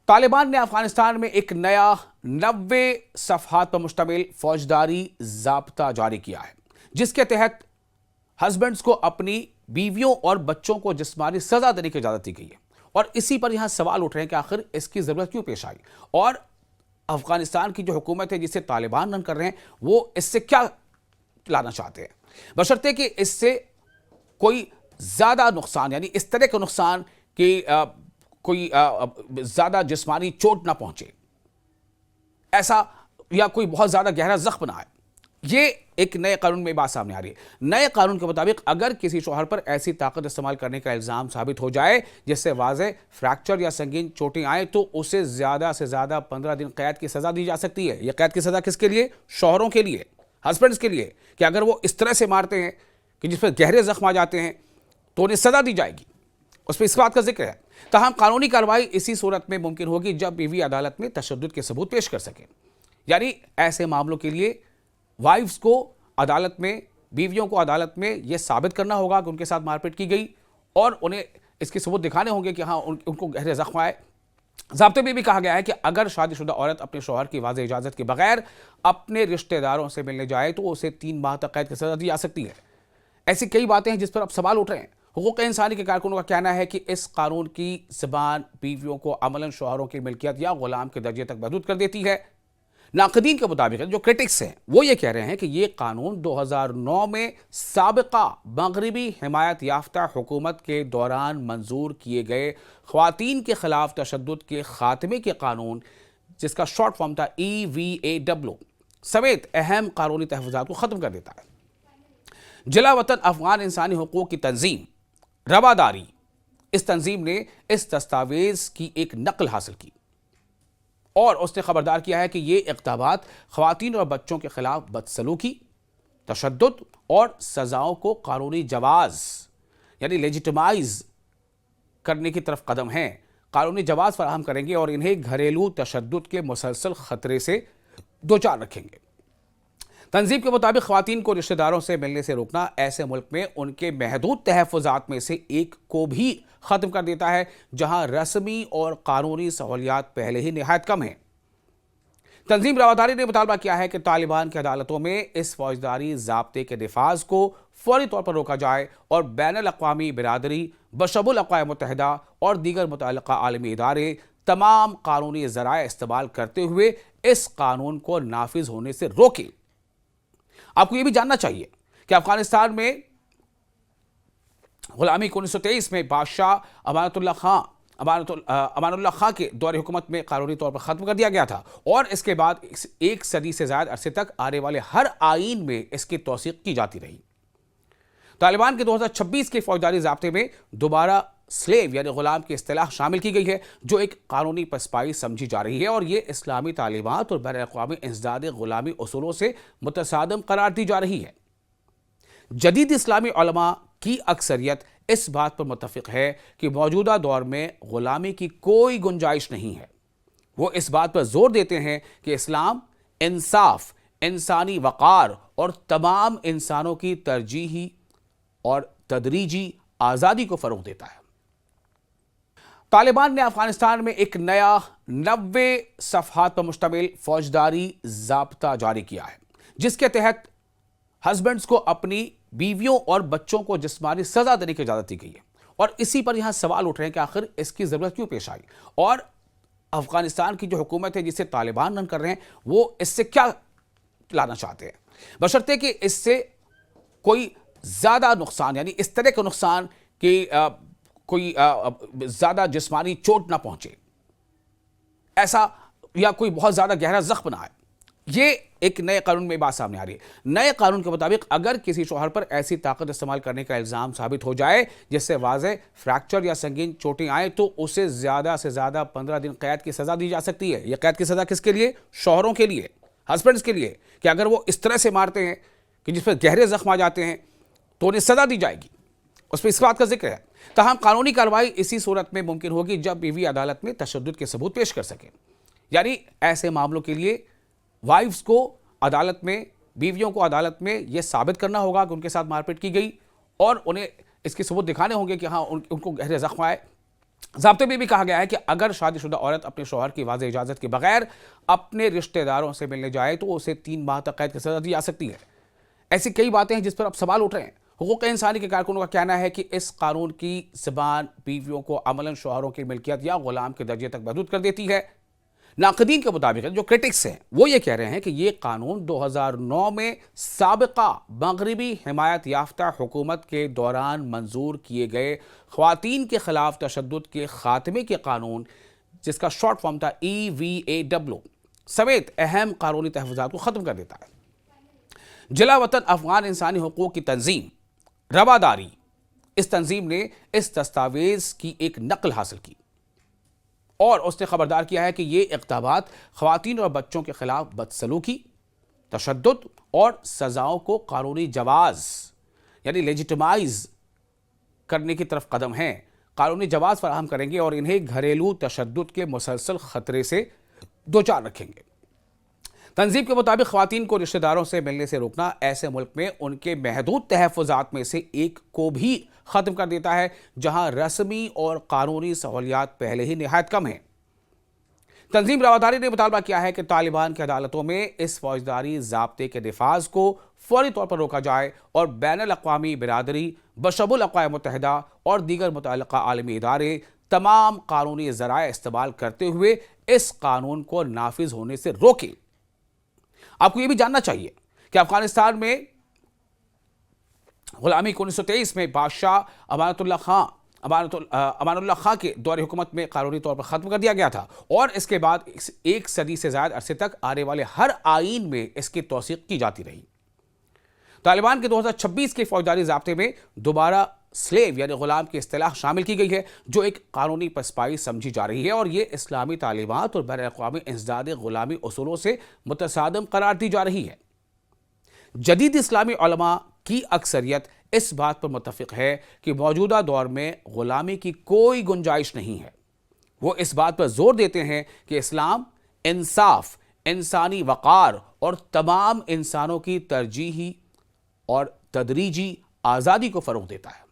طالبان نے افغانستان میں ایک نیا 90 صفحات پر مشتمل فوجداری ضابطہ جاری کیا ہے، جس کے تحت ہسبینڈز کو اپنی بیویوں اور بچوں کو جسمانی سزا دینے کی اجازت دی گئی ہے۔ اور اسی پر یہاں سوال اٹھ رہے ہیں کہ آخر اس کی ضرورت کیوں پیش آئی، اور افغانستان کی جو حکومت ہے جسے طالبان رن کر رہے ہیں وہ اس سے کیا لانا چاہتے ہیں، بشرطے کہ اس سے کوئی زیادہ نقصان، یعنی اس طرح کا نقصان کہ کوئی زیادہ جسمانی چوٹ نہ پہنچے، ایسا یا کوئی بہت زیادہ گہرا زخم نہ آئے۔ یہ ایک نئے قانون میں بات سامنے آ رہی ہے۔ نئے قانون کے مطابق اگر کسی شوہر پر ایسی طاقت استعمال کرنے کا الزام ثابت ہو جائے جس سے واضح فریکچر یا سنگین چوٹیں آئیں تو اسے زیادہ سے زیادہ 15 دن قید کی سزا دی جا سکتی ہے۔ یہ قید کی سزا کس کے لیے؟ شوہروں کے لیے، ہسبینڈز کے لیے، کہ اگر وہ اس طرح سے مارتے ہیں کہ جس پر گہرے زخم آ جاتے ہیں تو انہیں سزا دی جائے گی، اس پہ اس بات کا ذکر ہے۔ تاہم قانونی کارروائی اسی صورت میں ممکن ہوگی جب بیوی عدالت میں تشدد کے ثبوت پیش کر سکے، یعنی ایسے معاملوں کے لیے وائفز کو عدالت میں، بیویوں کو عدالت میں یہ ثابت کرنا ہوگا کہ ان کے ساتھ مار پیٹ کی گئی، اور انہیں اس کے ثبوت دکھانے ہوں گے کہ ہاں ان کو گہرے زخم آئے۔ ضابطے میں بھی کہا گیا ہے کہ اگر شادی شدہ عورت اپنے شوہر کی واضح اجازت کے بغیر اپنے رشتہ داروں سے ملنے جائے تو اسے 3 ماہ تک قید کی سزا دی جا سکتی ہے۔ ایسی کئی باتیں ہیں جس پر اب سوال اٹھ رہے ہیں۔ حقوق انسانی کے کارکنوں کا کہنا ہے کہ اس قانون کی زبان بیویوں کو عملاً شوہروں کی ملکیت یا غلام کے درجے تک محدود کر دیتی ہے۔ ناقدین کے مطابق جو کرٹکس ہیں وہ یہ کہہ رہے ہیں کہ یہ قانون 2009 میں سابقہ مغربی حمایت یافتہ حکومت کے دوران منظور کیے گئے خواتین کے خلاف تشدد کے خاتمے کے قانون، جس کا شارٹ فارم تھا EVAW، سمیت اہم قانونی تحفظات کو ختم کر دیتا ہے۔ جلا وطن افغان انسانی حقوق کی تنظیم رواداری، اس تنظیم نے اس دستاویز کی ایک نقل حاصل کی اور اس نے خبردار کیا ہے کہ یہ اقدامات خواتین اور بچوں کے خلاف بدسلوکی، تشدد اور سزاؤں کو قانونی جواز یعنی لیجیٹمائز کرنے کی طرف قدم ہیں، قانونی جواز فراہم کریں گے اور انہیں گھریلو تشدد کے مسلسل خطرے سے دوچار رکھیں گے۔ تنظیم کے مطابق خواتین کو رشتہ داروں سے ملنے سے روکنا ایسے ملک میں ان کے محدود تحفظات میں سے ایک کو بھی ختم کر دیتا ہے جہاں رسمی اور قانونی سہولیات پہلے ہی نہایت کم ہیں۔ تنظیم رواداری نے مطالبہ کیا ہے کہ طالبان کی عدالتوں میں اس فوجداری ضابطے کے نفاذ کو فوری طور پر روکا جائے اور بین الاقوامی برادری بشمول اقوام متحدہ اور دیگر متعلقہ عالمی ادارے تمام قانونی ذرائع استعمال کرتے ہوئے اس قانون کو نافذ ہونے سے روکیں۔ آپ کو یہ بھی جاننا چاہیے کہ افغانستان میں غلامی کو 1923 میں بادشاہ امان اللہ خان کے دور حکومت میں قانونی طور پر ختم کر دیا گیا تھا، اور اس کے بعد 1 صدی سے زائد عرصے تک آنے والے ہر آئین میں اس کی توثیق کی جاتی رہی۔ طالبان کے 2026 کے فوجداری ضابطے میں دوبارہ سلیو یعنی غلام کی اصطلاح شامل کی گئی ہے، جو ایک قانونی پسپائی سمجھی جا رہی ہے، اور یہ اسلامی تعلیمات اور بین الاقوامی انسداد غلامی اصولوں سے متصادم قرار دی جا رہی ہے۔ جدید اسلامی علماء کی اکثریت اس بات پر متفق ہے کہ موجودہ دور میں غلامی کی کوئی گنجائش نہیں ہے۔ وہ اس بات پر زور دیتے ہیں کہ اسلام انصاف، انسانی وقار اور تمام انسانوں کی ترجیحی اور تدریجی آزادی کو فروغ دیتا ہے۔ طالبان نے افغانستان میں ایک نیا 90 صفحات پر مشتمل فوجداری ضابطہ جاری کیا ہے، جس کے تحت ہسبینڈز کو اپنی بیویوں اور بچوں کو جسمانی سزا دینے کی اجازت دی گئی ہے۔ اور اسی پر یہاں سوال اٹھ رہے ہیں کہ آخر اس کی ضرورت کیوں پیش آئی، اور افغانستان کی جو حکومت ہے جسے طالبان رن کر رہے ہیں وہ اس سے کیا لانا چاہتے ہیں، بشرطے کہ اس سے کوئی زیادہ نقصان، یعنی اس طرح کا نقصان کہ کوئی زیادہ جسمانی چوٹ نہ پہنچے، ایسا یا کوئی بہت زیادہ گہرا زخم نہ آئے۔ یہ ایک نئے قانون میں بات سامنے آ رہی ہے۔ نئے قانون کے مطابق اگر کسی شوہر پر ایسی طاقت استعمال کرنے کا الزام ثابت ہو جائے جس سے واضح فریکچر یا سنگین چوٹیں آئیں تو اسے زیادہ سے زیادہ 15 دن قید کی سزا دی جا سکتی ہے۔ یہ قید کی سزا کس کے لیے؟ شوہروں کے لیے، ہسبینڈز کے لیے، کہ اگر وہ اس طرح سے مارتے ہیں کہ جس پر گہرے زخم آ جاتے ہیں تو انہیں سزا دی جائے گی، اس پہ اس بات کا ذکر ہے۔ تاہم قانونی کارروائی اسی صورت میں ممکن ہوگی جب بیوی عدالت میں تشدد کے ثبوت پیش کر سکے، یعنی ایسے معاملوں کے لیے وائفز کو عدالت میں، بیویوں کو عدالت میں یہ ثابت کرنا ہوگا کہ ان کے ساتھ مار پیٹ کی گئی، اور انہیں اس کے ثبوت دکھانے ہوں گے کہ ہاں ان کو گہرے زخم آئے۔ ضابطے میں بھی کہا گیا ہے کہ اگر شادی شدہ عورت اپنے شوہر کی واضح اجازت کے بغیر اپنے رشتہ داروں سے ملنے جائے تو اسے 3 ماہ تک قید کی سزا دی جا سکتی ہے۔ ایسی کئی باتیں ہیں جس پر اب سوال اٹھ رہے ہیں۔ حقوق انسانی کے کارکنوں کا کہنا ہے کہ اس قانون کی زبان بیویوں کو عملاً شوہروں کی ملکیت یا غلام کے درجے تک محدود کر دیتی ہے۔ ناقدین کے مطابق جو کرٹکس ہیں وہ یہ کہہ رہے ہیں کہ یہ قانون 2009 میں سابقہ مغربی حمایت یافتہ حکومت کے دوران منظور کیے گئے خواتین کے خلاف تشدد کے خاتمے کے قانون، جس کا شارٹ فارم تھا EVAW، سمیت اہم قانونی تحفظات کو ختم کر دیتا ہے۔ جلا وطن افغان انسانی حقوق کی تنظیم رواداری، اس تنظیم نے اس دستاویز کی ایک نقل حاصل کی اور اس نے خبردار کیا ہے کہ یہ اقدامات خواتین اور بچوں کے خلاف بدسلوکی، تشدد اور سزاؤں کو قانونی جواز یعنی لیجیٹمائز کرنے کی طرف قدم ہیں، قانونی جواز فراہم کریں گے اور انہیں گھریلو تشدد کے مسلسل خطرے سے دوچار رکھیں گے۔ تنظیم کے مطابق خواتین کو رشتہ داروں سے ملنے سے روکنا ایسے ملک میں ان کے محدود تحفظات میں سے ایک کو بھی ختم کر دیتا ہے جہاں رسمی اور قانونی سہولیات پہلے ہی نہایت کم ہیں۔ تنظیم رواداری نے مطالبہ کیا ہے کہ طالبان کی عدالتوں میں اس فوجداری ضابطے کے نفاذ کو فوری طور پر روکا جائے اور بین الاقوامی برادری بشمول اقوام متحدہ اور دیگر متعلقہ عالمی ادارے تمام قانونی ذرائع استعمال کرتے ہوئے اس قانون کو نافذ ہونے سے روکیں۔ آپ کو یہ بھی جاننا چاہیے کہ افغانستان میں غلامی کو 1923 میں بادشاہ امان اللہ خان کے دور حکومت میں قانونی طور پر ختم کر دیا گیا تھا اور اس کے بعد 1 صدی سے زائد عرصے تک آنے والے ہر آئین میں اس کی توثیق کی جاتی رہی۔ طالبان کے 2026 کے فوجداری ضابطے میں دوبارہ سلیو یعنی غلام کی اصطلاح شامل کی گئی ہے، جو ایک قانونی پسپائی سمجھی جا رہی ہے اور یہ اسلامی تعلیمات اور بین الاقوامی انسداد غلامی اصولوں سے متصادم قرار دی جا رہی ہے۔ جدید اسلامی علماء کی اکثریت اس بات پر متفق ہے کہ موجودہ دور میں غلامی کی کوئی گنجائش نہیں ہے۔ وہ اس بات پر زور دیتے ہیں کہ اسلام انصاف، انسانی وقار اور تمام انسانوں کی ترجیحی اور تدریجی آزادی کو فروغ دیتا ہے۔